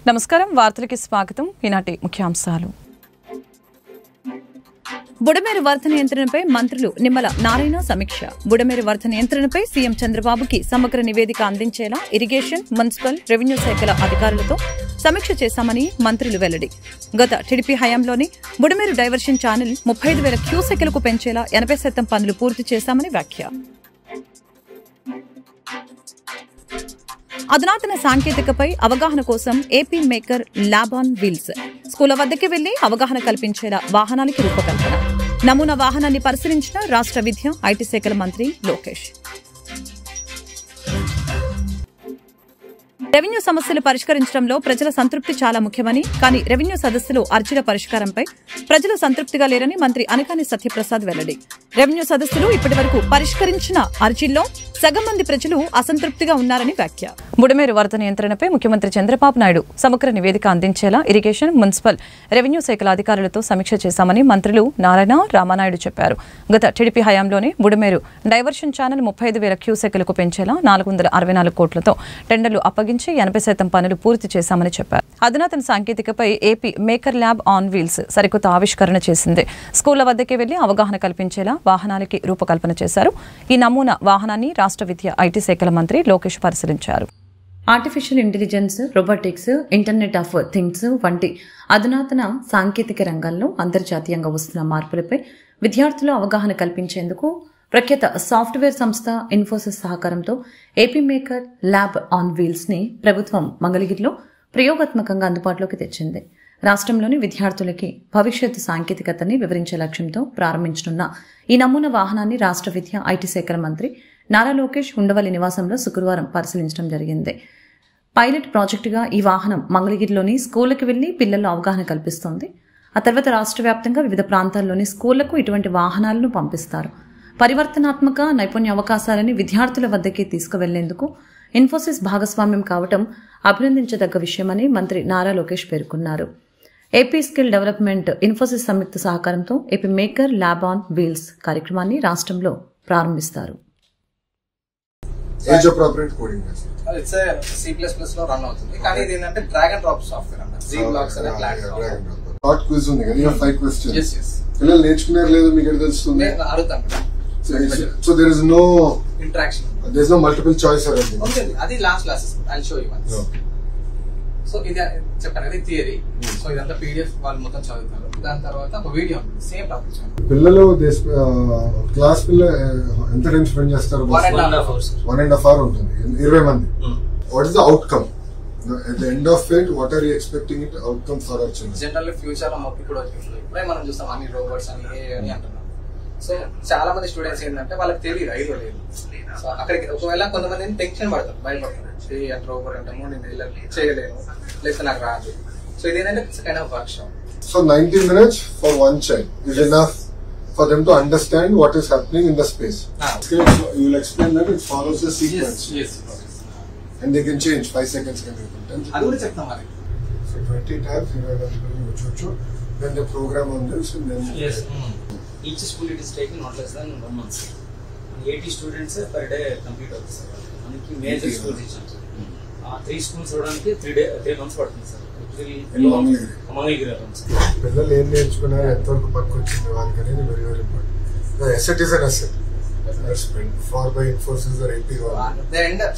నమస్కారం వార్తలకి స్వాగతం ఈనాటి ముఖ్యాంశాలు బుడమేరు వరద నియంత్రణపై మంత్రులు నిమ్మల నారాయణ సమీక్ష బుడమేరు వరద నియంత్రణపై సీఎం చంద్రబాబుకి సమగ్ర నివేదిక అందించేలా ఇరిగేషన్ మున్సిపల్ రెవెన్యూ శాఖల అధికారులతో సమీక్ష చేశామని మంత్రులు వెల్లడి గత టీడీపీ హయాంలోని బుడమేరు డైవర్షన్ ఛానల్ 35,000 క్యూసెక్లకు పెంచేలా 80% పనులు పూర్తి చేశామని వ్యాఖ్య అధునాతన సాంకేతికపై అవగాహన కోసం AP maker lab on wheels స్కూళ్ల వద్దకి వెళ్లి అవగాహన కల్పించేలా వాహనానికి రూపకల్పన నమూనా వాహనాన్ని పరిశీలించిన రాష్ట్ర విద్య ఐటీ శాఖల మంత్రి లోకేష్ రెవెన్యూ సమస్యలు పరిష్కరించడంలో ప్రజల సంతృప్తి చాలా ముఖ్యమని కానీ రెవెన్యూ సదస్సులు అర్జీల పరిష్కారంపై ప్రజలు సంతృప్తిగా లేరని మంత్రి అనకాని సత్యప్రసాద్ వెల్లడి రెవెన్యూ సదస్సులు ఇప్పటివరకు పరిష్కరించిన అర్జీల్లో సగం మంది ప్రజలు అసంతృప్తిగా ఉన్నారని వ్యాఖ్య బుడమేరు వరద నియంత్రణపై ముఖ్యమంత్రి చంద్రబాబు నాయుడు సమగ్ర నివేదిక అందించేలా ఇరిగేషన్ మున్సిపల్ రెవెన్యూ శాఖల అధికారులతో సమీక్ష చేశామని మంత్రులు నారాయణ రామానాయుడు చెప్పారు గత టీడీపీ హయాంలోనే బుడమేరు డైవర్షన్ ఛానల్ 35,000 క్యూసెక్లకు పెంచేలా 464 కోట్లతో టెండర్లు అప్పగించి 80% పనులు పూర్తి చేశామని చెప్పారు అధునాతన సాంకేతికపై AP maker lab on wheels సరికొత్త ఆవిష్కరణ చేసింది స్కూళ్ల వద్దకే వెళ్లి అవగాహన కల్పించేలా వాహనానికి రూపకల్పన చేశారు ఈ నమూనా వాహనాన్ని రాష్ట్ర విద్య ఐటీ శాఖల మంత్రి లోకేష్ పరిశీలించారు artificial intelligence robotics internet of things వంటి అధునాతన సాంకేతిక రంగాల్లో అంతర్జాతీయంగా వస్తున్న మార్పులపై విద్యార్థులు అవగాహన కల్పించేందుకు ప్రఖ్యాత సాఫ్ట్వేర్ సంస్థ ఇన్ఫోసిస్ సహకారంతో AP maker lab on wheels ని ప్రభుత్వం మంగళగిరిలో ప్రయోగాత్మకంగా అందుబాటులోకి తెచ్చింది రాష్ట్రంలోని విద్యార్థులకి భవిష్యత్తు సాంకేతికతని వివరించే లక్ష్యంతో ప్రారంభించనున్న ఈ నమూనా వాహనాన్ని రాష్ట్ర విద్య ఐటీ శాఖల మంత్రి నారా లోకేష్ ఉండవల్లి నివాసంలో శుక్రవారం పరిశీలించడం జరిగింది పైలట్ ప్రాజెక్టుగా ఈ వాహనం మంగళగిరిలోని స్కూళ్లకు వెళ్లి పిల్లల్లో అవగాహన కల్పిస్తోంది ఆ తర్వాత రాష్ట్ర వ్యాప్తంగా వివిధ ప్రాంతాల్లోని స్కూళ్లకు ఇటువంటి వాహనాలను పంపిస్తారు పరివర్తనాత్మక నైపుణ్య అవకాశాలని విద్యార్థుల వద్దకే తీసుకువెళ్లేందుకు ఇన్ఫోసిస్ భాగస్వామ్యం కావడం అభినందించదగ్గ విషయమని మంత్రి నారా లోకేష్ పేర్కొన్నారు ఏపీ స్కిల్ డెవలప్మెంట్ ఇన్ఫోసిస్ సంయుక్త సహకారంతో AP maker lab on wheels కార్యక్రమాన్ని రాష్ట్రంలో ప్రారంభిస్తారు age appropriate coding it's C++ లో రన్ అవుతుంది కానీ ఇది ఏంటంటే డ్రాగ్ అండ్ డ్రాప్ సాఫ్ట్వేర్ అంటే జీ బ్లాక్స్ అనే ప్లాట్ఫామ్ షార్ట్ క్విజ్ ఉంది కదా 5 క్వశ్చన్స్ yes పిల్లలు నేర్చుకున్నారు లేదో మీకు ఎట్లా తెలుస్తుంది నేను అడుగుతాను so there is no interaction there is no multiple choice or ఉంటుంది అది last classes I show you once so ఇది చెప్పాను కదా థియరీ సో ఇదంతా పీడిఎఫ్ వాళ్ళు మొత్తం చదువుతారు దాని తర్వాత ఒక వీడియో ఉంటుంది సేమ్ టాపిక్ పిల్లలు క్లాస్ పిల్లలు ఎంత టైం స్పెండ్ చేస్తారు 1.5 hour ఉంటుంది 20 మంది what is the outcome at the end of it what are you expecting it outcome for our children generally future లో మొత్తం కూడా వచ్చింది ఇప్పుడే మనం చూస్తాం అన్ని రోబోట్స్ అని అని అంటున్నాం సో చాలా మంది స్టూడెంట్స్ ఏంటంటే వాళ్ళకి తెలియదు ఐడియా లేదు సో అక్కడికి ఒకవేళ కొంతమంది టెన్షన్ పడతారు భయపడతారు అంటే రోబోట్ అంటాము నేను చేయలేను లేకపోతే నాకు రాదు సో ఇది ఏంటంటే kind of work shop so 90 minutes for one child is enough for them to understand what is happening in the space you will explain that it follows the sequence yes and they can change 5 seconds can be అది కూడా చెప్తాం మరి so 20 times then the program on this and then yes each school it is taking not less than 1 month 80 students per day complete అవుతుంది sir మనకి major schools ఇచ్చాం sir ఆ 3 schools చూడడానికి 3 months పడుతుంది సార్ మంగళగిరి పిల్లలు ఏం నేర్చుకున్నారు ఎంతవరకు పనికొచ్చింది వాళ్ళకి అనేది very very important asset is an asset for by Infosys or AP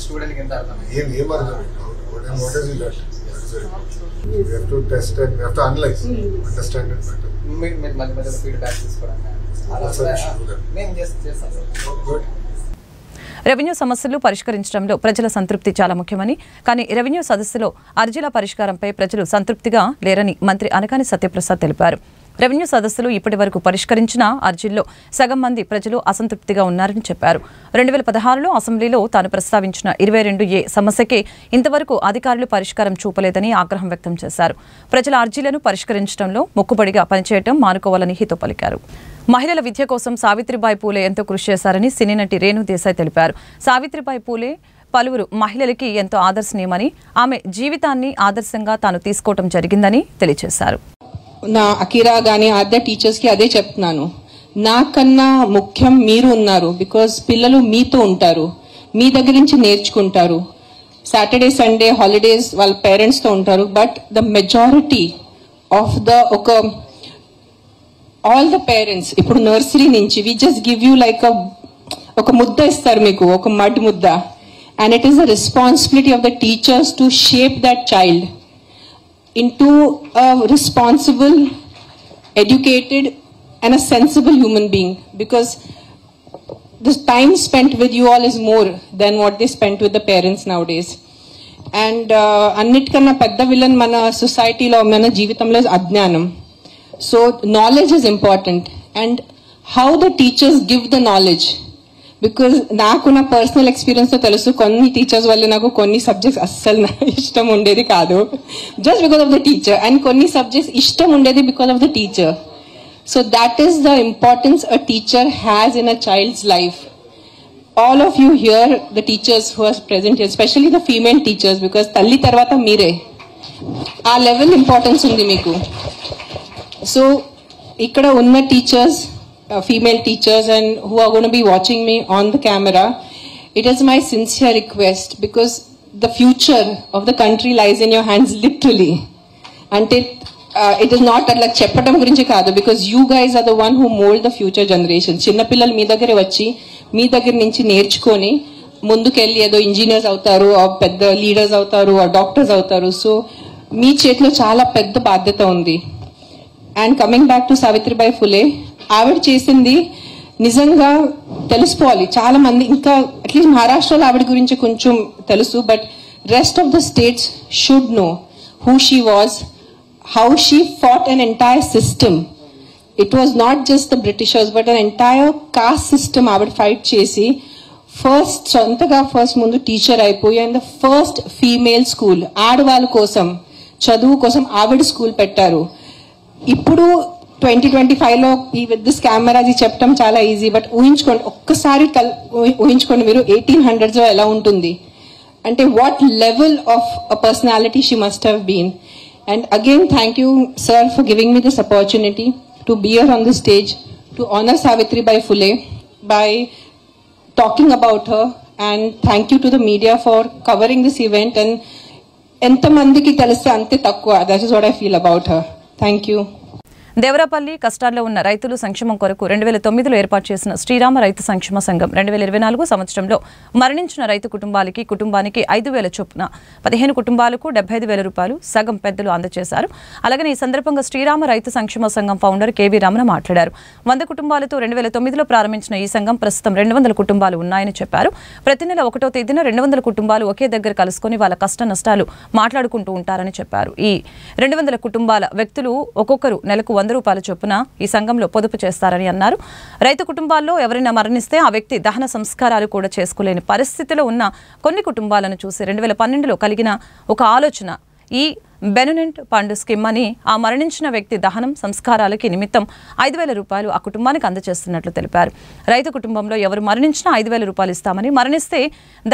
student కి ఎంత అర్థం ఏం అర్థం what is it that we have to test and we have to analyze understand it better మీరు మధ్య ఫీడ్బ్యాక్ తీసుకోవడానికి నేను చేస్తాను good రెవెన్యూ సమస్యలు పరిష్కరించడంలో ప్రజల సంతృప్తి చాలా ముఖ్యమని కానీ రెవెన్యూ సదస్సులో అర్జీల పరిష్కారంపై ప్రజలు సంతృప్తిగా లేరని మంత్రి అనకాని సత్యప్రసాద్ తెలిపారు రెవెన్యూ సదస్సులు ఇప్పటి వరకు పరిష్కరించిన అర్జీల్లో సగం మంది ప్రజలు అసంతృప్తిగా ఉన్నారని చెప్పారు 2016లో అసెంబ్లీలో తాను ప్రస్తావించిన 22A సమస్యకే ఇంతవరకు అధికారులు పరిష్కారం చూపలేదని ఆగ్రహం వ్యక్తం చేశారు ప్రజల అర్జీలను పరిష్కరించడంలో మొక్కుబడిగా పనిచేయడం మానుకోవాలని హితో పలికారు మహిళల విద్య కోసం సావిత్రిబాయి పూలే ఎంతో కృషి చేశారని సినీ నటి రేణు దేశాయ్ తెలిపారు సావిత్రిబాయి పూలే పలువురు మహిళలకి ఎంతో ఆదర్శనీయమని ఆమె జీవితాన్ని ఆదర్శంగా తాను తీసుకోవడం జరిగిందని తెలియజేశారు నా అకిరా గానీ ఆద్య టీచర్స్ కి అదే చెప్తున్నాను నాకన్నా ముఖ్యం మీరు ఉన్నారు బికాజ్ పిల్లలు మీతో ఉంటారు మీ దగ్గర నుంచి నేర్చుకుంటారు సాటర్డే సండే హాలిడేస్ వాళ్ళ పేరెంట్స్తో ఉంటారు. But the majority of the all the parents ఇప్పుడు నర్సరీ నుంచి we just give you like ఒక ముద్ద ఇస్తారు మీకు, ఒక మడ్ ముద్ద. And it is the responsibility of the teachers to shape that child into a responsible, educated and a sensible human being, because the time spent with you all is more than what they spent with the parents nowadays. And annitkana pedda villain mana society lo mana jeevitamlo ajnanam. So knowledge is important, and how the teachers give the knowledge. Because నాకు నా personal experience తో తెలుసు, కొన్ని teachers వల్ల నాకు కొన్ని subjects అస్సలు ఇష్టం ఉండేది కాదు, just because of the teacher. And కొన్ని సబ్జెక్ట్స్ ఇష్టం ఉండేది because of the teacher. So that is the importance a teacher has in a child's life. All of you here the teachers who are present here, especially the female teachers, because తల్లి తర్వాత మీరే, ఆ level importance ఉంది మీకు. So ఇక్కడ ఉన్న teachers, female teachers and who are going to be watching me on the camera, it is my sincere request, because the future of the country lies in your hands literally. And it is not like చెప్పడం గురించి కాదు, because you guys are the one who mold the future generation. చిన్న పిల్లలు మీ దగ్గర వచ్చి మీ దగ్గర నుంచి నేర్చుకొని ముందుకెళ్ళి ఏదో ఇంజనీర్స్ అవుతారు, పెద్ద లీడర్స్ అవుతారు, డాక్టర్స్ అవుతారు. సో మీ చేతిలో చాలా పెద్ద బాధ్యత ఉంది. And coming back to Savitribai Phule, ఆవిడ చేసింది నిజంగా తెలుసుకోవాలి చాలా మంది. ఇంకా అట్లీస్ట్ మహారాష్ట్రలో ఆవిడ గురించి కొంచెం తెలుసు, but rest of the states should know who she was, how she fought an entire system. It was not just the Britishers but an entire cost system ఆవిడ ఫైట్ చేసి సొంతగా ఫస్ట్ ముందు టీచర్ అయిపోయి, and the first female school ఆడవాళ్ళ కోసం చదువు కోసం ఆవిడ స్కూల్ పెట్టారు. ఇప్పుడు 2025లో విత్ దిస్ కెమెరా అది చెప్పడం చాలా ఈజీ, బట్ ఊహించుకోండి, ఒక్కసారి ఊహించుకోండి మీరు 1800s ఎలా ఉంటుంది అంటే what level of a personality she must have been. And again thank you sir for giving me this opportunity to be here on the stage to honour Savitribai Phule by talking about her. And thank you to the media for covering this event. And ఎంతమందికి తెలిస్తే అంతే తక్కువ, that is what I feel about her. Thank you. Devarapalli కష్టాల్లో ఉన్న రైతులు సంక్షేమం కొరకు 2009లో ఏర్పాటు చేసిన శ్రీరామ రైతు సంక్షేమ సంఘం 2024 సంవత్సరంలో మరణించిన రైతు కుటుంబానికి 5,000 చొప్పున 15 కుటుంబాలకు 75,000 రూపాయలు సగం పెద్దలు అందజేశారు. అలాగే ఈ సందర్భంగా శ్రీరామ రైతు సంక్షేమ సంఘం ఫౌండర్ కేవీ రమణ మాట్లాడారు. 100 కుటుంబాలతో 2009లో ప్రారంభించిన ఈ సంఘం ప్రస్తుతం 200 కుటుంబాలు ఉన్నాయని చెప్పారు. ప్రతి నెల 1వ తేదీన 200 కుటుంబాలు ఒకే దగ్గర కలుసుకొని వాళ్ళ కష్ట నష్టాలు మాట్లాడుకుంటూ ఉంటారని చెప్పారు. ఈ 200 కుటుంబాల వ్యక్తులు ఒక్కొక్కరు నెలకు 100 రూపాయల చొప్పున ఈ సంఘంలో పొదుపు చేస్తారని అన్నారు. రైతు కుటుంబాల్లో ఎవరైనా మరణిస్తే ఆ వ్యక్తి దహన సంస్కారాలు కూడా చేసుకోలేని పరిస్థితిలో ఉన్న కొన్ని కుటుంబాలను చూసి 2012లో కలిగిన ఒక ఆలోచన ఈ బెనినెంట్ ఫండ్ స్కీమ్ అని ఆ మరణించిన వ్యక్తి దహనం సంస్కారాలకి నిమిత్తం 5,000 రూపాయలు ఆ కుటుంబానికి అందజేస్తున్నట్లు తెలిపారు. రైతు కుటుంబంలో ఎవరు మరణించినా 5,000 రూపాయలు ఇస్తామని, మరణిస్తే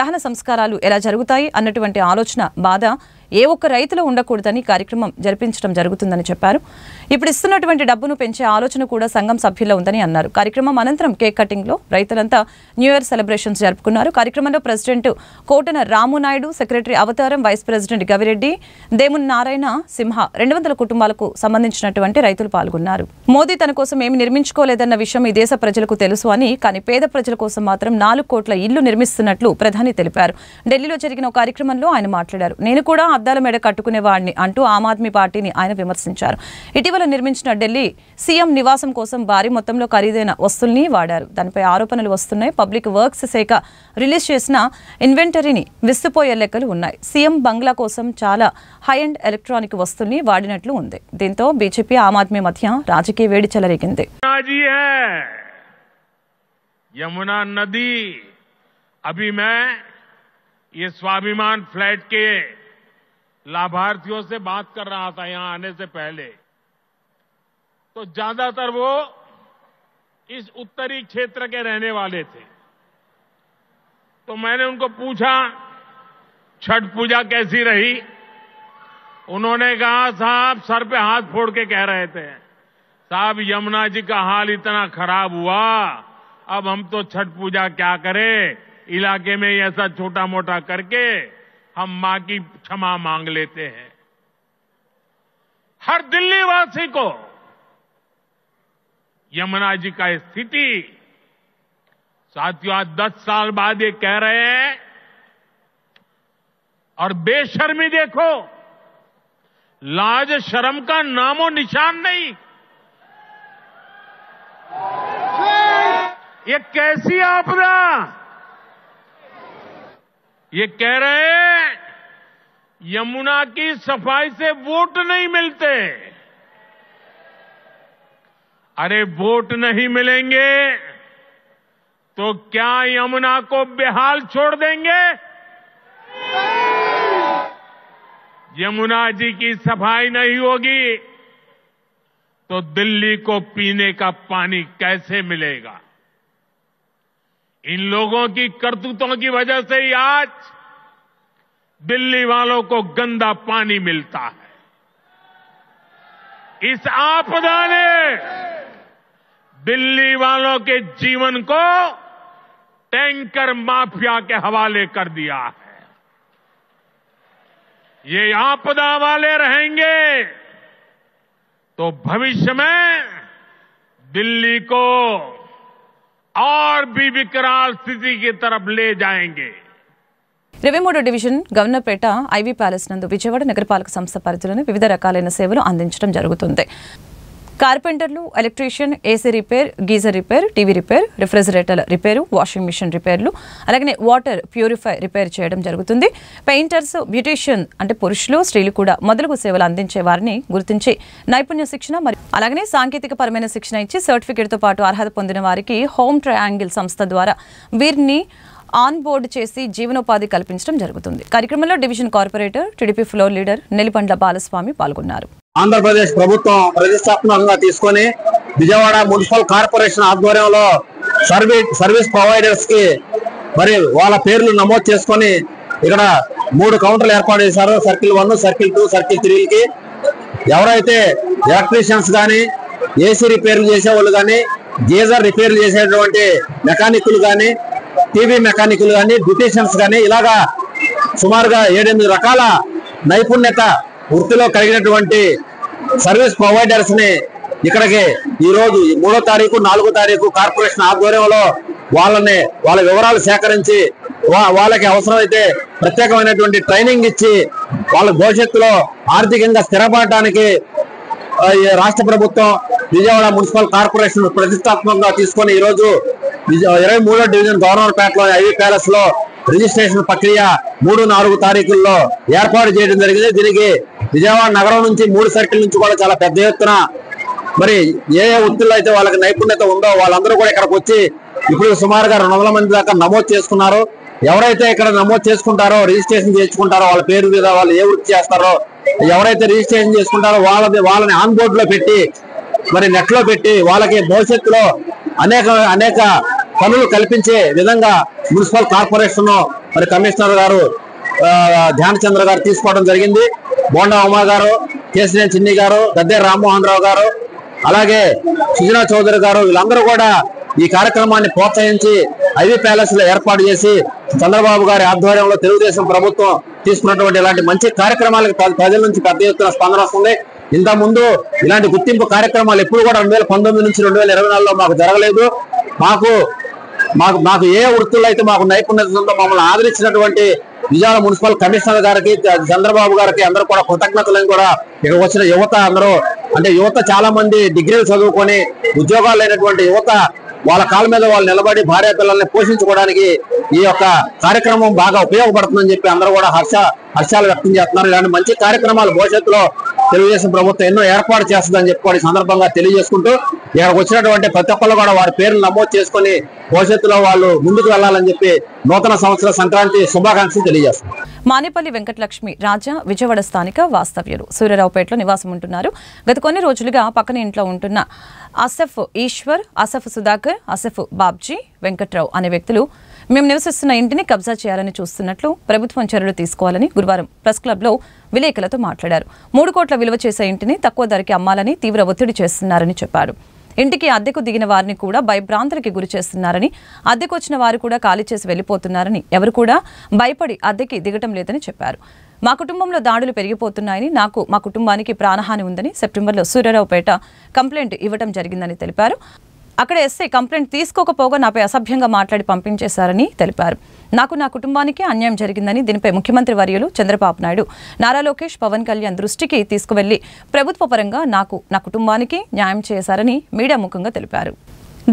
దహన సంస్కారాలు ఎలా జరుగుతాయి అన్నటువంటి ఆలోచన బాధ ఏ ఒక్క రైతులో ఉండకూడదని కార్యక్రమం జరిపించడం జరుగుతుందని చెప్పారు. ఇప్పుడు ఇస్తున్నటువంటి డబ్బును పెంచే ఆలోచన కూడా సంఘం సభ్యుల్లో ఉందని అన్నారు. కార్యక్రమం అనంతరం కేక్ కటింగ్ లో రైతులంతా న్యూ ఇయర్ సెలబ్రేషన్స్ జరుపుకున్నారు. కార్యక్రమంలో ప్రెసిడెంట్ కోటన రామునాయుడు, సెక్రటరీ అవతారం, వైస్ ప్రెసిడెంట్ గవిరెడ్డి, దేమున్ నారాయణ సింహ 200 కుటుంబాలకు సంబంధించినటువంటి రైతులు పాల్గొన్నారు. మోదీ తన కోసం ఏమి నిర్మించుకోలేదన్న విషయం ఈ దేశ ప్రజలకు తెలుసు అని, కానీ పేద ప్రజల కోసం మాత్రం 4 కోట్ల ఇళ్లు నిర్మిస్తున్నట్లు ప్రధాని తెలిపారు. ఢిల్లీలో జరిగిన ఒక కార్యక్రమంలో ఆయన మాట్లాడారు. నేను కూడా అద్దాల మేడ కట్టుకునేవాడిని అంటూ ఆమ్ ఆద్మీ పార్టీని ఆయన విమర్శించారు. ఇటీవల నిర్మించిన ఢిల్లీ సీఎం నివాసం కోసం భారీ మొత్తంలో ఖరీదైన వస్తువుల్ని వాడారు. దానిపై ఆరోపణలు వస్తున్నాయి. పబ్లిక్ వర్క్స్ శాఖ రిలీజ్ చేసిన ఇన్వెంటరీని విస్తుపోయే లెక్కలు ఉన్నాయి. సీఎం బంగ్లా కోసం చాలా హై అండ్ ఎలక్ట్రానిక్ వస్తువుల్ని వాడినట్లు ఉంది. దీంతో బీజేపీ ఆమ్ ఆద్మీ మధ్య రాజకీయ వేడి చెలరేగింది. यमुना नदी अभी मैं ये स्वाभिमान फ्लैट के लाभार्थियों से बात कर रहा था यहां आने से पहले, तो ज्यादातर वो इस उत्तरी क्षेत्र के रहने वाले थे. तो मैंने उनको पूछा छठ पूजा कैसी रही. उन्होंने कहा साहब सर पे हाथ फोड़ के कह रहे थे, साहब यमुना जी का हाल इतना खराब हुआ, अब हम तो छठ पूजा क्या करें, इलाके में ऐसा छोटा मोटा करके हम मां की क्षमा मांग लेते हैं। हर दिल्ली वासी को यमुना जी का स्थिति, साथियों आज 10 साल बाद ये कह रहे हैं, और बेशर्मी देखो, लाज शर्म का नामो निशान नहीं। ये कैसी आपदा? ये कह रहे हैं यमुना की सफाई से वोट नहीं मिलते। अरे वोट नहीं मिलेंगे तो क्या यमुना को बेहाल छोड़ देंगे? यमुना जी की सफाई नहीं होगी तो दिल्ली को पीने का पानी कैसे मिलेगा? इन लोगों की करतूतों की वजह से ही आज दिल्ली वालों को गंदा पानी मिलता है। इस आपदा ने दिल्ली वालों के जीवन को टैंकर माफिया के हवाले कर दिया है। ये आपदा वाले रहेंगे तो भविष्य में दिल्ली को और भी विकराल स्थिति की तरफ ले जाएंगे। 23వ డివిజన్ గవర్నర్పేట ఐవీ ప్యాలెస్ నందు విజయవాడ నగరపాలక సంస్థ పరిధిలోని వివిధ రకాలైన సేవలు అందించడం జరుగుతుంది. కార్పెంటర్లు, electrician, AC repair, geyser repair, TV repair, రిఫ్రిజిరేటర్ల రిపేరు, వాషింగ్ మిషన్ రిపేర్లు, అలాగే వాటర్ ప్యూరిఫై రిపేర్ చేయడం జరుగుతుంది. పెయింటర్స్, బ్యూటీషియన్ అంటే పురుషులు, స్త్రీలు కూడా మొదలగు సేవలు అందించే వారిని గుర్తించి నైపుణ్య శిక్షణ మరియు అలాగే సాంకేతిక పరమైన శిక్షణ ఇచ్చి సర్టిఫికేట్తో పాటు అర్హత పొందిన వారికి హోమ్ ట్రయాంగిల్ సంస్థ ద్వారా వీరిని ఆన్ బోర్డు చేసి జీవనోపాధి కల్పించడం జరుగుతుంది. కార్యక్రమంలో division corporator, TDP floor leader Nellipandla Balaswamy పాల్గొన్నారు. ఆంధ్రప్రదేశ్ ప్రభుత్వం ప్రతిష్టాత్మకంగా తీసుకొని విజయవాడ మున్సిపల్ కార్పొరేషన్ ఆధ్వర్యంలో సర్వీస్ ప్రొవైడర్స్ కి మరి వాళ్ళ పేర్లు నమోదు చేసుకొని ఇక్కడ 3 కౌంటర్లు ఏర్పాటు చేశారు. సర్కిల్ 1, సర్కిల్ 2, సర్కిల్ 3కి ఎవరైతే ఎలక్ట్రీషియన్స్ కానీ, ఏసీ రిపేర్లు చేసేవాళ్ళు కానీ, గీజర్ రిపేర్లు చేసేటువంటి మెకానికులు కానీ, టీవీ మెకానికులు కానీ, బ్యూటీషియన్స్ కానీ ఇలాగా సుమారుగా 7-8 రకాల నైపుణ్యత వృత్తిలో కలిగినటువంటి సర్వీస్ ప్రొవైడర్స్ ని ఇక్కడికి ఈ రోజు 3వ తారీఖు, 4వ తారీఖు కార్పొరేషన్ ఆధ్వర్యంలో వాళ్ళ వివరాలు సేకరించి వాళ్ళకి అవసరమైతే ప్రత్యేకమైనటువంటి ట్రైనింగ్ ఇచ్చి వాళ్ళ భవిష్యత్తులో ఆర్థికంగా స్థిరపడటానికి రాష్ట్ర ప్రభుత్వం విజయవాడ మున్సిపల్ కార్పొరేషన్ ప్రతిష్టాత్మకంగా తీసుకొని ఈ రోజు 23వ డివిజన్ గవర్నర్పేటలో ఐవీ ప్యాలెస్ లో రిజిస్ట్రేషన్ ప్రక్రియ 3, 4 తారీఖుల్లో ఏర్పాటు చేయడం జరిగింది. దీనికి విజయవాడ నగరం నుంచి 3 సర్కిల్ నుంచి కూడా చాలా పెద్ద ఎత్తున మరి ఏ వృత్తుల్లో అయితే వాళ్ళకి నైపుణ్యత ఉందో వాళ్ళందరూ కూడా ఇక్కడికి వచ్చి ఇప్పుడు సుమారుగా 200 మంది దాకా నమోదు చేసుకున్నారు. ఎవరైతే ఇక్కడ నమోదు చేసుకుంటారో, రిజిస్ట్రేషన్ చేసుకుంటారో, వాళ్ళ పేరు మీద వాళ్ళు ఏ వృత్తి చేస్తారో, ఎవరైతే రిజిస్ట్రేషన్ చేసుకుంటారో వాళ్ళని ఆన్ బోర్డు లో పెట్టి మరి నెట్ లో పెట్టి వాళ్ళకి భవిష్యత్తులో అనేక పనులు కల్పించే విధంగా మున్సిపల్ కార్పొరేషన్ మరి కమిషనర్ గారు ధ్యానచంద్ర గారు తీసుకోవడం జరిగింది. బోండా ఉమా గారు, కేసీఎన్ చిన్ని గారు, గద్దె రామ్మోహన్ రావు గారు, అలాగే సుజనా చౌదరి గారు వీళ్ళందరూ కూడా ఈ కార్యక్రమాన్ని ప్రోత్సహించి ఐవీ ప్యాలెస్ లో ఏర్పాటు చేసి చంద్రబాబు గారి ఆధ్వర్యంలో తెలుగుదేశం ప్రభుత్వం తీసుకున్నటువంటి ఇలాంటి మంచి కార్యక్రమాలకు ప్రజల నుంచి పెద్ద ఎత్తున స్పందన వస్తుంది. ఇంత ముందు ఇలాంటి గుర్తింపు కార్యక్రమాలు ఎప్పుడు కూడా 2019 నుంచి 2024లో మాకు జరగలేదు. మాకు ఏ వృత్తుల్లో అయితే మాకు నైపుణ్యత ఉందో మమ్మల్ని ఆదరించినటువంటి విజయవాడ మున్సిపల్ కమిషనర్ గారికి, చంద్రబాబు గారికి అందరూ కూడా కృతజ్ఞతలను కూడా ఇక్కడ వచ్చిన యువత అందరూ అంటే యువత చాలా మంది డిగ్రీలు చదువుకొని ఉద్యోగాలు లేనటువంటి యువత వాళ్ళ కాళ్ళ మీద వాళ్ళు నిలబడి భార్య పిల్లల్ని పోషించుకోవడానికి ఈ యొక్క కార్యక్రమం బాగా ఉపయోగపడుతుందని చెప్పి అందరూ కూడా హర్షాలు వ్యక్తం చేస్తున్నారు. ఇలాంటి మంచి కార్యక్రమాలు భవిష్యత్తులో తెలుగుదేశం ప్రభుత్వం ఎన్నో ఏర్పాటు చేస్తుందని చెప్పి సందర్భంగా తెలియజేసుకుంటూ ఇక్కడికి వచ్చినటువంటి ప్రతి ఒక్కళ్ళు కూడా వారి పేర్లు నమోదు చేసుకుని భవిష్యత్తులో వాళ్ళు ముందుకు వెళ్లాలని చెప్పి నూతన సంవత్సర సంక్రాంతి శుభాకాంక్షలు తెలియజేస్తున్నారు. మానేపల్లి వెంకటలక్ష్మి రాజా విజయవాడ స్థానిక వాస్తవ్యులు సూర్యరావుపేటలో నివాసం ఉంటున్నారు. గత కొన్ని రోజులుగా పక్కన ఇంట్లో ఉంటున్న అసఫ్ ఈశ్వర్, అసఫ్ సుధాకర్, అసఫ్ బాబ్జీ, వెంకట్రావు అనే వ్యక్తులు మేము నివసిస్తున్న ఇంటిని కబ్జా చేయాలని చూస్తున్నట్లు ప్రభుత్వం చర్యలు తీసుకోవాలని గురువారం ప్రెస్ క్లబ్లో విలేకరులతో మాట్లాడారు. 3 కోట్ల విలువ చేసే ఇంటిని తక్కువ ధరకి అమ్మాలని తీవ్ర ఒత్తిడి చేస్తున్నారని చెప్పారు. ఇంటికి అద్దెకు దిగిన వారిని కూడా భయభ్రాంతులకి గురి చేస్తున్నారని, అద్దెకు వచ్చిన వారు కూడా ఖాళీ చేసి వెళ్లిపోతున్నారని, ఎవరు కూడా భయపడి అద్దెకి దిగటం లేదని చెప్పారు. మా కుటుంబంలో దాడులు పెరిగిపోతున్నాయని, నాకు మా కుటుంబానికి ప్రాణహాని ఉందని సెప్టెంబర్లో సూర్యారావుపేట కంప్లైంట్ ఇవ్వడం జరిగిందని తెలిపారు. అక్కడ ఎస్ఐ కంప్లైంట్ తీసుకోకపోగా నాపై అసభ్యంగా మాట్లాడి పంపించేశారని తెలిపారు. నాకు నా కుటుంబానికి అన్యాయం జరిగిందని, దీనిపై ముఖ్యమంత్రి వర్యులు చంద్రబాబు నాయుడు, నారా లోకేష్, పవన్ కళ్యాణ్ దృష్టికి తీసుకువెళ్లి ప్రభుత్వ పరంగా నాకు నా కుటుంబానికి న్యాయం చేశారని మీడియా ముఖంగా తెలిపారు.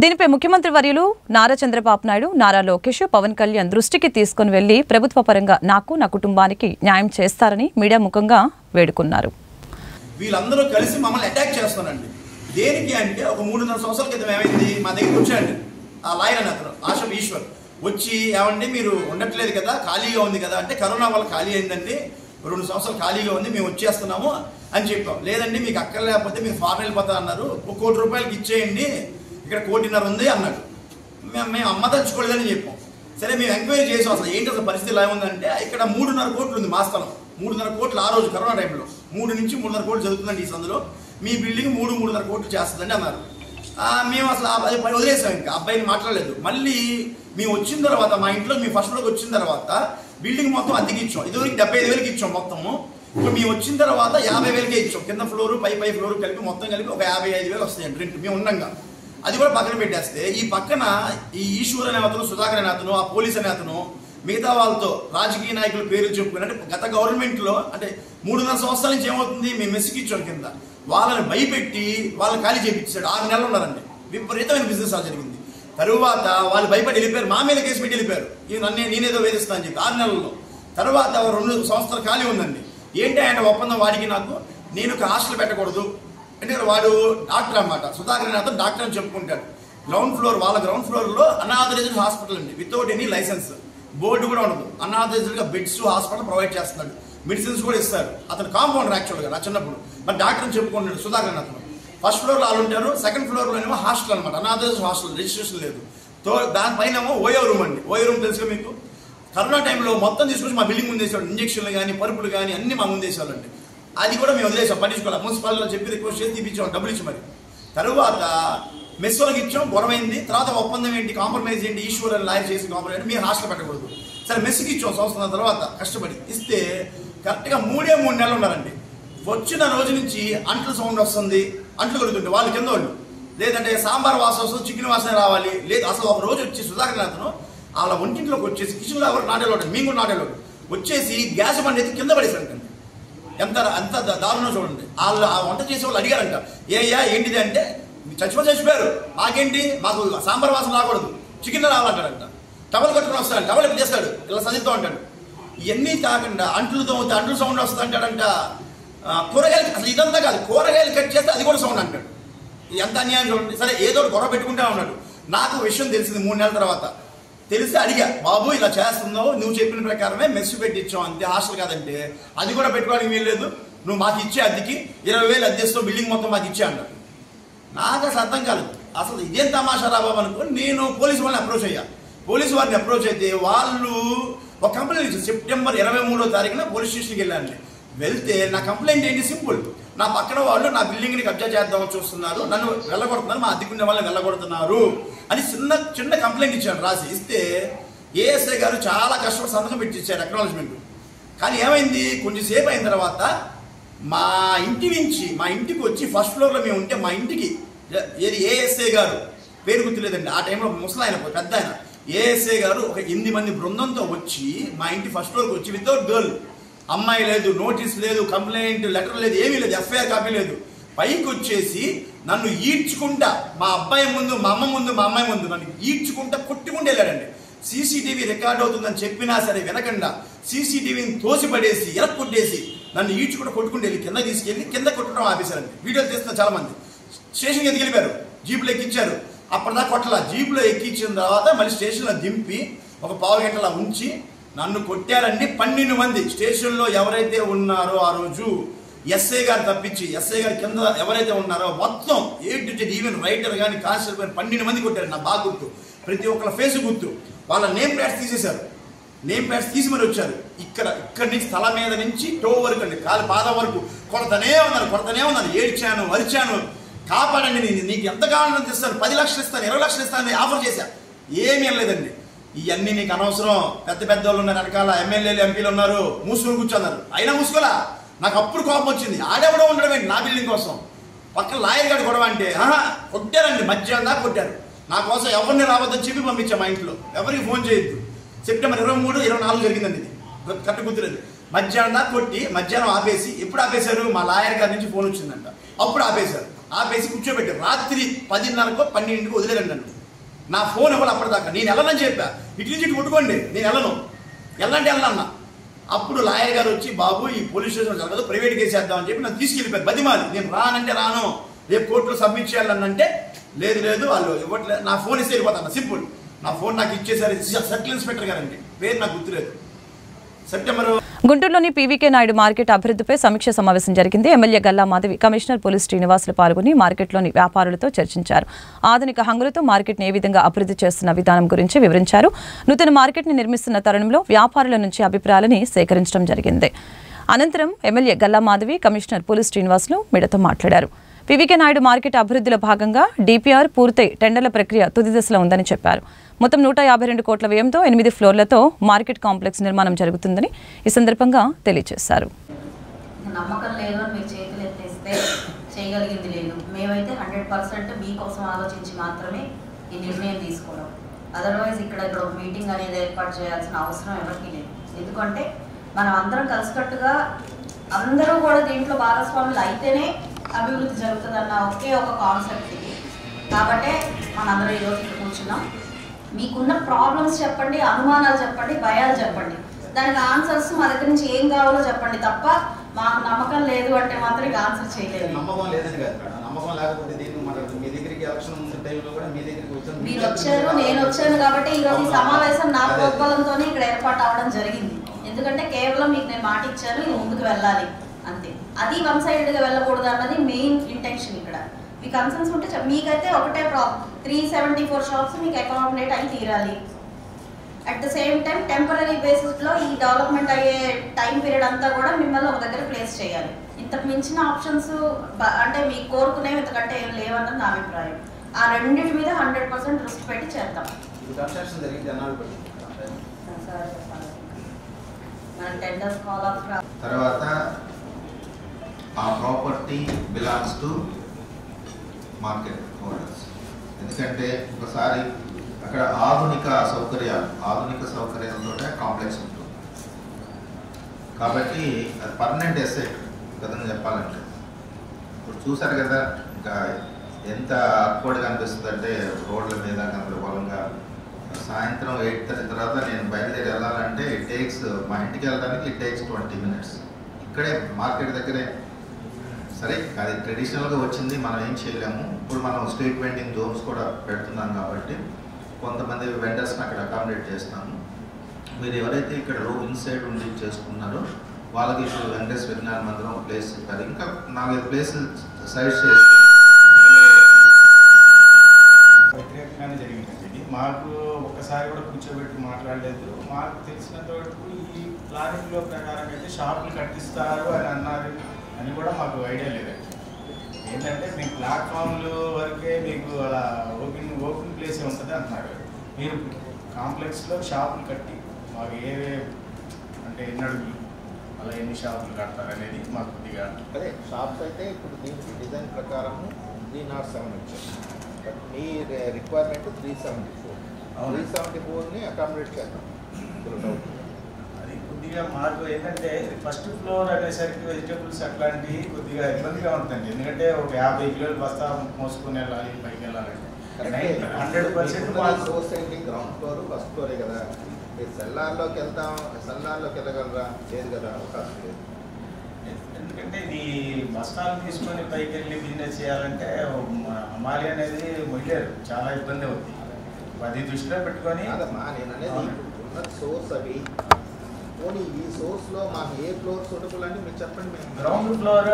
దీనిపై ముఖ్యమంత్రి వర్యులు నారా చంద్రబాబు నాయుడు, నారా లోకేష్, పవన్ కళ్యాణ్ దృష్టికి తీసుకుని వెళ్లి ప్రభుత్వ పరంగా నాకు నా కుటుంబానికి న్యాయం చేస్తారని మీడియా ముఖంగా వేడుకున్నారు. వీళ్ళందరూ కలిసి మమ్మల్ని అటాక్ చేస్తానండి. దేనికి అంటే ఒక 3.5 సంవత్సరాల క్రితం ఏమైంది, మా దగ్గరికి వచ్చాయండి ఆ లాయర్ అని అతను ఆశం ఈశ్వర్ వచ్చి, ఏమండి మీరు ఉండట్లేదు కదా, ఖాళీగా ఉంది కదా అంటే, కరోనా వల్ల ఖాళీ అయిందండి, 2 సంవత్సరాలు ఖాళీగా ఉంది, మేము వచ్చేస్తున్నాము అని చెప్పాం. లేదండి మీకు అక్కడ లేకపోతే మీరు ఫారెన్ వెళ్ళిపోతా అన్నారు, 1 కోటి రూపాయలకి ఇచ్చేయండి, ఇక్కడ 1.5 కోటి ఉంది అన్నాడు. మేము అమ్మదలుచుకోలేదని చెప్పాం. సరే మేము ఎంక్వైరీ చేసాం అసలు ఏంటి అసలు పరిస్థితి ఎలా ఉందంటే, ఇక్కడ 3.5 కోట్లు ఉంది మా స్థలం, 3.5 కోట్లు ఆ రోజు కరోనా టైంలో 3 నుంచి 3.5 కోట్లు జరుగుతుందండి ఈ సందులో, మీ బిల్డింగ్ 3.5 కోట్లు చేస్తుందండి అన్నారు. మేము అసలు అది వదిలేసాం, ఇంకా అబ్బాయిని మాట్లాడలేదు. మళ్ళీ మేము వచ్చిన తర్వాత మా ఇంట్లో మేము ఫస్ట్ ఫ్లోర్కి వచ్చిన తర్వాత బిల్డింగ్ మొత్తం అద్దెకి ఇచ్చాం. ఇదివరకు 75,000కి ఇచ్చాం మొత్తము. ఇప్పుడు మేము వచ్చిన తర్వాత 50,000కే ఇచ్చాం. కింద ఫ్లోరు పై ఫ్లోరు కలిపి మొత్తం కలిపి ఒక 55,000 వస్తాయండి రెంట్ మేము ఉండగా. అది కూడా పక్కన పెట్టేస్తే ఈ పక్కన ఈ ఈశ్వర్ అనే అతను, సుధాకర్ అనే అతను, ఆ పోలీస్ అనే అతను మిగతా వాళ్ళతో రాజకీయ నాయకుల పేర్లు చెప్పుకుని, అంటే గత గవర్నమెంట్లో అంటే 3.5 సంవత్సరాల నుంచి ఏమవుతుంది, మేము మెస్సికిచ్చాం కింద వాళ్ళని భయపెట్టి వాళ్ళని ఖాళీ చేయించాడు. 6 నెలలు ఉన్నారండి. విపరీతమైన బిజినెస్ అలా జరిగింది. తరువాత వాళ్ళు భయపడి వెళ్ళిపోయారు, మా మీద కేసు పెట్టి వెళ్ళిపోయారు, నేనేదో వేధిస్తా అని చెప్పి 6 నెలల్లో. తర్వాత 2 సంవత్సరాలు ఖాళీ ఉందండి. ఏంటి అంటే ఒప్పందం వాడికి నాకు, నేను ఒక హాస్టల్ పెట్టకూడదు అంటే, వాడు డాక్టర్ అన్నమాట, సుధాకర్ అనే అతను డాక్టర్ అని చెప్పుకుంటాడు. గ్రౌండ్ ఫ్లోర్, వాళ్ళ గ్రౌండ్ ఫ్లోర్లో అన్ఆథరైజ్డ్ హాస్పిటల్ అండి, వితౌట్ ఎనీ లైసెన్స్, బోర్డు కూడా ఉండదు. అన్ఆథరైజ్డ్గా బెడ్స్ హాస్పిటల్ ప్రొవైడ్ చేస్తున్నాడు, మెడిసిన్స్ కూడా ఇస్తారు. అతను కాంపౌండర్ యాక్చువల్గా నా చిన్నప్పుడు, మరి డాక్టర్ అని చెప్పుకుంటాడు సుధాకర్ అతను. ఫస్ట్ ఫ్లోర్లో వాళ్ళు ఉంటారు, సెకండ్ ఫ్లోర్లోనేమో హాస్టల్ అనమాట, అన్ఆథరైజ్డ్ హాస్టల్, రిజిస్ట్రేషన్ లేదు. దానిపైన ఓయో రూమ్ అండి. ఓయో రూమ్ తెలుసుగా మీకు, కరోనా టైంలో మొత్తం తీసుకొచ్చి మా బిల్డింగ్ ముందేసేవాడు, ఇంజక్షన్లు కానీ పరుపులు కానీ అన్ని మా ముందేసేవాళ్ళండి. అది కూడా మేము వదిలేసాం, పట్టించుకోవాలి. మున్సిపాలిటీలో చెప్పి రిక్వెస్ట్ చేసి తీపించాం, డబ్బులు ఇచ్చి. మరి తరువాత మెస్ వాళ్ళకి ఇచ్చాం, గొడవైంది. తర్వాత ఒప్పందం ఏంటి, కాంప్రమైజ్ ఏంటి, ఈశ్వర్ అని లాయర్ చేసి కాంప్రమైజ్, మీరు హాస్టల్ పెట్టకూడదు. సరే మెస్కి ఇచ్చాం, సంవత్సరం తర్వాత కష్టపడి ఇస్తే కరెక్ట్గా 3 నెలలు ఉన్నారండి. వచ్చిన రోజు నుంచి అంట్లు సౌండ్ వస్తుంది, అంట్లు కడుగుతుంటే వాళ్ళు కింద వాళ్ళు, లేదంటే సాంబార్ వాసన వస్తుంది, చికెన్ వాసన రావాలి. లేదు అసలు ఒక రోజు వచ్చి సుధాకర్ అతను వాళ్ళ ఒంటింట్లోకి వచ్చేసి, కిచెన్లో ఎవరు నాటేలోడు, మేము కూడా నాటేలోడు, వచ్చేసి గ్యాస్ బండి ఎత్తి కింద పడేసారంటండి. ఎంత దారుణం చూడండి. వాళ్ళు ఆ వంట చేసే వాళ్ళు అడిగారంట, ఏంటిది అంటే, చచ్చిపోయారు, మాకేంటి, మాకు సాంబార్ వాసన రాకూడదు, చికెన్ రావాలంటాడంట. టవల్ కట్టుకుని వస్తాడు, టవల్ ఎప్పుడు చేస్తాడు, ఇలా సదిద్దాం అంటాడు. ఇవన్నీ కాకుండా అంట్లుతో అంట్లు సౌండ్ వస్తుంది అంటాడంట. కూరగాయలు అసలు ఇదంతా కాదు, కూరగాయలు కట్ చేస్తే అది కూడా సౌండ్ అంటాడు. ఎంత అన్యాయం చూడండి. సరే ఏదో గొడవ పెట్టుకుంటా ఉన్నాడు. నాకు విషయం తెలిసింది 3 నెలల తర్వాత. తెలిసి అడిగా, బాబు ఇలా చేస్తున్నావు, నువ్వు చెప్పిన ప్రకారమే మెస్ పెట్టించావు అంతే, హాస్టల్ కాదంటే. అది కూడా పెట్టుకోవడానికి వీల్లేదు, నువ్వు మాకు ఇచ్చే అద్దెకి 20,000 అద్దెస్తావు, బిల్డింగ్ మొత్తం మాకు ఇచ్చే అన్నాడు. నాకు అసలు అర్థం కాలేదు, అసలు ఇదేం తమాషా రా బాబు అనుకుని నేను పోలీసు వాళ్ళని అప్రోచ్ అయ్యా. పోలీసు వారిని అప్రోచ్ అయితే వాళ్ళు ఒక కంప్లైంట్ ఇచ్చారు. సెప్టెంబర్ 23వ తారీఖున పోలీస్ స్టేషన్కి వెళ్ళాను. వెళ్తే నా కంప్లైంట్ ఏంటి, సింపుల్, నా పక్కన వాళ్ళు నా బిల్డింగ్ని కబ్జా చేద్దామని చూస్తున్నారు, నన్ను వెళ్ళగొడుతున్నారు, మా అద్దెకున్న వాళ్ళని వెళ్ళగొడుతున్నారు అని చిన్న కంప్లైంట్ ఇచ్చాను. రాసి ఇస్తే ఏఎస్ఐ గారు చాలా కష్టపడి సంతకం పెట్టి ఇచ్చారు, అక్నాలజ్మెంట్. కానీ ఏమైంది, కొంచెంసేపు అయిన తర్వాత మా ఇంటికి వచ్చి ఫస్ట్ ఫ్లోర్లో మేము ఉంటే, మా ఇంటికి ఏది ఏఎస్ఐ గారు పేరు గుర్తులేదండి, ఆ టైంలో ముసలాయన పెద్ద ఆయన, ఏఎస్ఐ గారు ఒక 8 మంది బృందంతో వచ్చి మా ఇంటి ఫస్ట్ ఫ్లోర్కి వచ్చి, వితౌట్ గర్ల్, అమ్మాయి లేదు, నోటీస్ లేదు, కంప్లైంట్ లెటర్ లేదు, ఏమీ లేదు, ఎఫ్ఐఆర్ కాపీ లేదు, పైకి వచ్చేసి నన్ను ఈడ్చుకుంటా, మా అబ్బాయి ముందు, మా అమ్మ ముందు, మా అమ్మాయి ముందు నన్ను ఈడ్చుకుంటా కొట్టుకుంటూ వెళ్ళాడండి. సీసీటీవీ రికార్డ్ అవుతుందని చెప్పినా సరే వినకుండా సీసీటీవీని తోసిపడేసి ఎరక్కొట్టేసి నన్ను ఈడ్చుకుంటూ కొట్టుకుంటూ వెళ్ళి కింద తీసుకెళ్ళి కింద కొట్టడం ఆపేశారండి. వీడియోలు తీస్తున్న చాలా మంది. స్టేషన్కి ఎదిగిలిపారు, జీపులో ఎక్కించారు. అప్పటిదాకా కొట్టలా, జీపులో ఎక్కించిన తర్వాత మళ్ళీ స్టేషన్లో దింపి ఒక పావు గంటలా ఉంచి నన్ను కొట్టారండి. 12 మంది స్టేషన్లో ఎవరైతే ఉన్నారో ఆ రోజు, ఎస్ఐ గారు తప్పించి, ఎస్ఐ గారి కింద ఎవరైతే ఉన్నారో మొత్తం A to Z, even writer కానీ కానిస్టేబుల్ 12 మంది కొట్టారు. నా బాగా గుర్తు, ప్రతి ఒక్కళ్ళ ఫేస్ గుర్తు. వాళ్ళ నేమ్ ప్లేట్స్ తీసేశారు, నేమ్ ప్లేట్స్ తీసి మరి వచ్చారు. ఇక్కడి నుంచి తల మీద నుంచి టో వరకు అండి, పాదం వరకు కొడతనే ఉన్నారు. ఏడ్చాను, అరిచాను. కాపాడండి, నీకు ఎంత కావాలని ఇస్తాను, 10 లక్షలు ఇస్తాను, 20 లక్షలు ఇస్తాను ఆఫర్ చేశా. ఏమీ లేదండి. ఇవన్నీ నీకు అనవసరం, పెద్ద పెద్ద వాళ్ళు ఉన్నారు వెనకాల, ఎమ్మెల్యేలు ఎంపీలు ఉన్నారు, మూసుకొని కూర్చున్నారు. అయినా మూసుకోలా. నాకు అప్పుడు కోపం వచ్చింది. ఆడెవడో ఉండడం ఏంటి నా బిల్డింగ్ కోసం, పక్కన లాయర్ గారు గొడవ అంటే కొట్టారండి, మధ్యాహ్నం దాకా కొట్టారు. నా కోసం ఎవరిని రావద్దని చెప్పి పంపించాం. మా ఇంట్లో ఎవరికి ఫోన్ చేయొద్దు. సెప్టెంబర్ 23, 24 జరిగిందండి ఇది, కట్టు కుదిరేది. మధ్యాహ్నం దాకా కొట్టి మధ్యాహ్నం ఆపేసి, ఎప్పుడు ఆపేశారు, మా లాయర్ గారి నుంచి ఫోన్ వచ్చిందంట, అప్పుడు ఆపేశారు. ఆపేసి కూర్చోబెట్టారు. రాత్రి 10:30కో 12కో వదిలేరండి నన్ను. నా ఫోన్ ఇవ్వాలి అప్పటిదాకా. నేను వెళ్ళనని చెప్పా, ఇటు నుంచి ఇటు కొట్టుకోండి, నేను వెళ్ళను, వెళ్ళన్నా. అప్పుడు లాయర్ గారు వచ్చి, బాబు ఈ పోలీస్ స్టేషన్ జరగదు, ప్రైవేట్ కేసు వేద్దామని చెప్పి నన్ను తీసుకెళ్ళిపోయారు. బతిమాలి, నేను రానంటే రాను, రేపు కోర్టులో సబ్మిట్ చేయాలనంటే లేదు వాళ్ళు ఇవ్వట్లేదు. నా ఫోన్ ఇస్తే వెళ్ళిపోతాను, సింపుల్. నా ఫోన్ నాకు ఇచ్చేసారు. సర్కిల్ ఇన్స్పెక్టర్ గారండి, పేరు నాకు గుర్తులేదు. సెప్టెంబర్ గుంటూరులోని పీవీకే నాయుడు మార్కెట్ అభివృద్ధిపై సమీక్ష సమావేశం జరిగింది. MLA Galla Madhavi, commissioner police Srinivasulu పాల్గొని మార్కెట్లోని వ్యాపారులతో చర్చించారు. ఆధునిక హంగులతో మార్కెట్ని ఏ విధంగా అభివృద్ధి చేస్తున్న విధానం గురించి వివరించారు. నూతన మార్కెట్ని నిర్మిస్తున్న తరుణంలో వ్యాపారుల నుంచి అభిప్రాయాలని సేకరించడం జరిగింది. అనంతరం MLA Galla Madhavi, commissioner police Srinivasulu మీడియాతో మాట్లాడారు. పీవీకే నాయుడు మార్కెట్ అభివృద్ధిలో భాగంగా డీపీఆర్ పూర్తయి టెండర్ల ప్రక్రియ తుది దశలో ఉందని చెప్పారు. మొత్తం 152 కోట్ల వ్యయంతో 8 ఫ్లోర్లతో మార్కెట్ కాంప్లెక్స్ నిర్మాణం జరుగుతుందని ఈ సందర్భంగా తెలియజేశారు. నమ్మకం లేదు అని మీరు చేతులు ఎత్తేస్తే చేయగలిగింది లేదు. మేమైతే 100% మీకోసం ఆలోచించి మాత్రమే ఈ నిర్ణయం తీసుకోవడం. అదర్వైజ్ ఇక్కడ ఒక మీటింగ్ అనేది ఏర్పాటు చేయాల్సిన అవసరం ఎవరికీ లేదు. ఎందుకంటే మనం అందరం కలిసికట్టుగా అందరూ కూడా దీంట్లో భాగస్వాములు అయితేనే అభివృద్ధి జరుగుతుందన్న ఒకే ఒక కాన్సెప్ట్ ఇది. కాబట్టే మనందరూ ఈరోజు ఇక్కడ కూర్చున్నాం. మీకున్న ప్రాబ్లమ్స్ చెప్పండి, అనుమానాలు చెప్పండి, భయాలు చెప్పండి, దానికి ఆన్సర్స్ మా దగ్గర నుంచి ఏం కావాలో చెప్పండి తప్ప మాకు నమ్మకం లేదు అంటే మాత్రం ఇక ఆన్సర్ చేయలేదు. నమ్మకం లేదని కాదు, నమ్మకం లేకపోతే దీన్ని మన మీ దగ్గరికి ఎలక్షన్ ముందు టైంలో కూడా మీ దగ్గరికి వచ్చాను, మీరు వచ్చారు, నేను వచ్చాను కాబట్టి ఈరోజు ఈ సమావేశం నా ప్రోద్బలంతోనే ఇక్కడ ఏర్పాటు అవ్వడం జరిగింది. ఎందుకంటే కేవలం మీకు నేను మాట ఇచ్చాను, ఇది ముందుకు వెళ్ళాలి అంతే. అది 1 సైడెడ్గా వెళ్ళకూడదు అన్నది మెయిన్ ఇంటెన్షన్. ఇక్కడ మీ కన్సర్న్స్ ఉంటే మీకైతే ఒకటే ప్రాబ్లం, 374 షాప్స్ మీకు అకామిడేట్ అయి తీరాలి. At the same time temporary బేసిస్లో ఈ డెవలప్మెంట్ అయ్యే టైం పీరియడ్ అంతా కూడా మిమ్మల్ని ఒక దగ్గర ప్లేస్ చేయాలి. ఇంతకు మించిన ఆప్షన్స్ అంటే మీకు కోరుకునేవి ఇంతకంటే ఏం లేవన్నది నా అభిప్రాయం. ఆ రెండింటి మీద 100% దృష్టి పెట్టి చేద్దాం. మన టెండర్స్ కాల్ ఆఫ్ తర్వాత ఆ property belongs to market holders. ఎందుకంటే ఒకసారి అక్కడ ఆధునిక సౌకర్యాలతో కాంప్లెక్స్ ఉంటుంది కాబట్టి అది పర్మనెంట్ ఎసెట్ కదంగా చెప్పాలంటే. ఇప్పుడు చూసారు కదా ఇంకా ఎంత అక్వర్డ్గా అనిపిస్తుంది అంటే రోడ్ల మీద గందరగోళంగా. సాయంత్రం 8:30 తర్వాత నేను బయలుదేరి వెళ్ళాలంటే మా ఇంటికి వెళ్ళడానికి ఇట్ టేక్స్ 20 minutes. ఇక్కడే మార్కెట్ దగ్గరే. సరే అది ట్రెడిషనల్గా వచ్చింది, మనం ఏం చేయలేము. ఇప్పుడు మనం స్ట్రీట్ వెండింగ్ జోన్స్ కూడా పెడుతున్నాం కాబట్టి కొంతమంది వెండర్స్ని అక్కడ అకామిడేట్ చేస్తాము. మీరు ఎవరైతే ఇక్కడ ఇన్సైడ్ ఉండి చేసుకున్నారో వాళ్ళకి ఇప్పుడు వెంకటేశ్వర విజ్ఞాన మందిరం ఒక ప్లేస్ చెప్పారు. ఇంకా 4-5 ప్లేసులు సజెస్ట్ చేసి వ్యతిరేకంగానే జరిగిందండి. మాకు ఒక్కసారి కూడా కూర్చోబెట్టి మాట్లాడలేదు. మాకు తెలిసినంత వరకు ఈ ప్లానింగ్లో ప్రకారం అయితే షాపులు కట్టిస్తారు అని అన్నారు అని కూడా మాకు ఐడియా లేదండి. ఏంటంటే మీ ప్లాట్ఫామ్లు వరకే మీకు అలా ఓపెన్ ప్లేసే ఉంటుంది అంటున్నారు. మీరు కాంప్లెక్స్లో షాపులు కట్టి మాకు అంటే ఎన్ని అడుగులు అలా ఎన్ని షాపులు కడతారు అనేది మాకు కొద్దిగా అదే షాప్స్ అయితే ఇప్పుడు దీనికి డిజైన్ ప్రకారం 307 వచ్చాయి. But me requirement 374. 374ని అకామిడేట్ చేద్దాం. అది కొద్దిగా మాకు ఏంటంటే ఫస్ట్ ఫ్లోర్ అనేసరికి వెజిటేబుల్స్ అట్లాంటివి కొద్దిగా ఇబ్బందిగా ఉంటుందండి. ఎందుకంటే ఒక 50 కిలోలు బస్తా మోసుకొని వెళ్ళాలి, పైకి వెళ్ళాలంటే 100% సొసైటీ గ్రౌండ్ ఫ్లోర్ ఫస్ట్ ఫ్లోరే కదా. సెల్లార్లోకి వెళ్ళగలరా? లేదు కదా, అవకాశం లేదు. ఎందుకంటే ఇది బస్తాలు తీసుకొని పైకి వెళ్ళి బిజినెస్ చేయాలంటే అమ్మాలి అనేది మొయ్యలేరు, చాలా ఇబ్బంది అవుతుంది. అది దృష్టిలో పెట్టుకొని అదమ్మా నేను అనేది ఉన్న సోర్స్ అవి పోనీ ఈ సోర్స్లో మాకు ఏ ఫ్లోర్ సూటబుల్ అని మీరు చెప్పండి. మేము గ్రౌండ్ ఫ్లోర్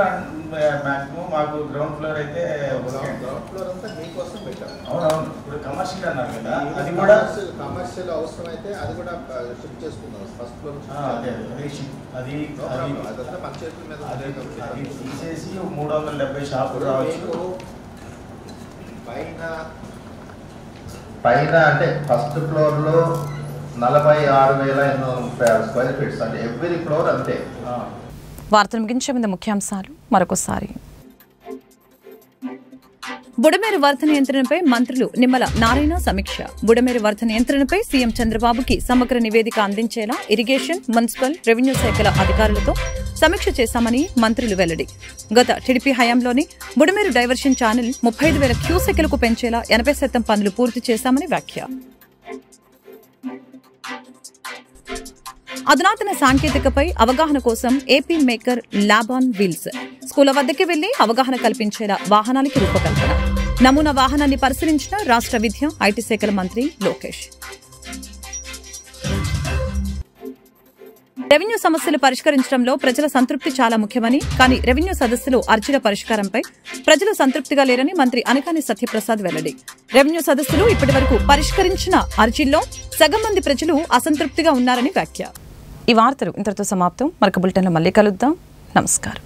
మ్యాక్సిమం మాకు గ్రౌండ్ ఫ్లోర్ అయితే గ్రౌండ్ ఫ్లోర్ అంతా మీకోసం పెట్టాం. అవునవును. ఇప్పుడు కమర్షియల్ అన్నారు కదా, అది కూడా కమర్షియల్ అవసరం అయితే అది కూడా షిఫ్ట్ చేసుకుందాం. ఫస్ట్ ఫ్లోర్ అదంతా పంచాయతీ మీద అది తీసేసి 370 షాపులు రావచ్చు. పైన అంటే ఫస్ట్ ఫ్లోర్లో 46,836 స్క్వేర్ ఫీట్స్ అంటే ఎవ్రీ ఫ్లోర్ అంతే. వార్తలు ముగించే ముందు ముఖ్యాంశాలు మరొకసారి. బుడమేరు వరద నియంత్రణపై మంత్రులు నిమ్మల నారాయణ సమీక్ష. బుడమేరు వరద నియంత్రణపై సీఎం చంద్రబాబుకి సమగ్ర నివేదిక అందించేలా ఇరిగేషన్, మున్సిపల్, రెవెన్యూ శాఖల అధికారులతో సమీక్ష చేశామని మంత్రులు వెల్లడి. గత టీడీపీ హయాంలోని బుడమేరు డైవర్షన్ ఛానల్ 35,000 క్యూసెక్లకు పెంచేలా 80% పనులు పూర్తి చేశామని వ్యాఖ్య. అధునాతన సాంకేతికపై అవగాహన కోసం AP maker lab on wheels. స్కూళ్ల వద్దకి వెళ్లి అవగాహన కల్పించేలా వాహనానికి రూపకల్పన. నమూనా వాహనాన్ని పరిశీలించిన రాష్ట్ర విద్య, ఐటీ శాఖల మంత్రి లోకేష్. రెవెన్యూ సమస్యలు పరిష్కరించడంలో ప్రజల సంతృప్తి చాలా ముఖ్యమని, కానీ రెవెన్యూ సదస్సులు అర్జీల పరిష్కారంపై ప్రజలు సంతృప్తిగా లేరని మంత్రి అనకాని సత్యప్రసాద్ వెల్లడి. రెవెన్యూ సదస్సులు ఇప్పటివరకు పరిష్కరించిన అర్జీల్లో సగం మంది ప్రజలు అసంతృప్తిగా ఉన్నారని వ్యాఖ్య. ఈ వార్తలు ఇంతటితో సమాప్తం. మరొక బులెటిన్లో మళ్ళీ కలుద్దాం. నమస్కారం.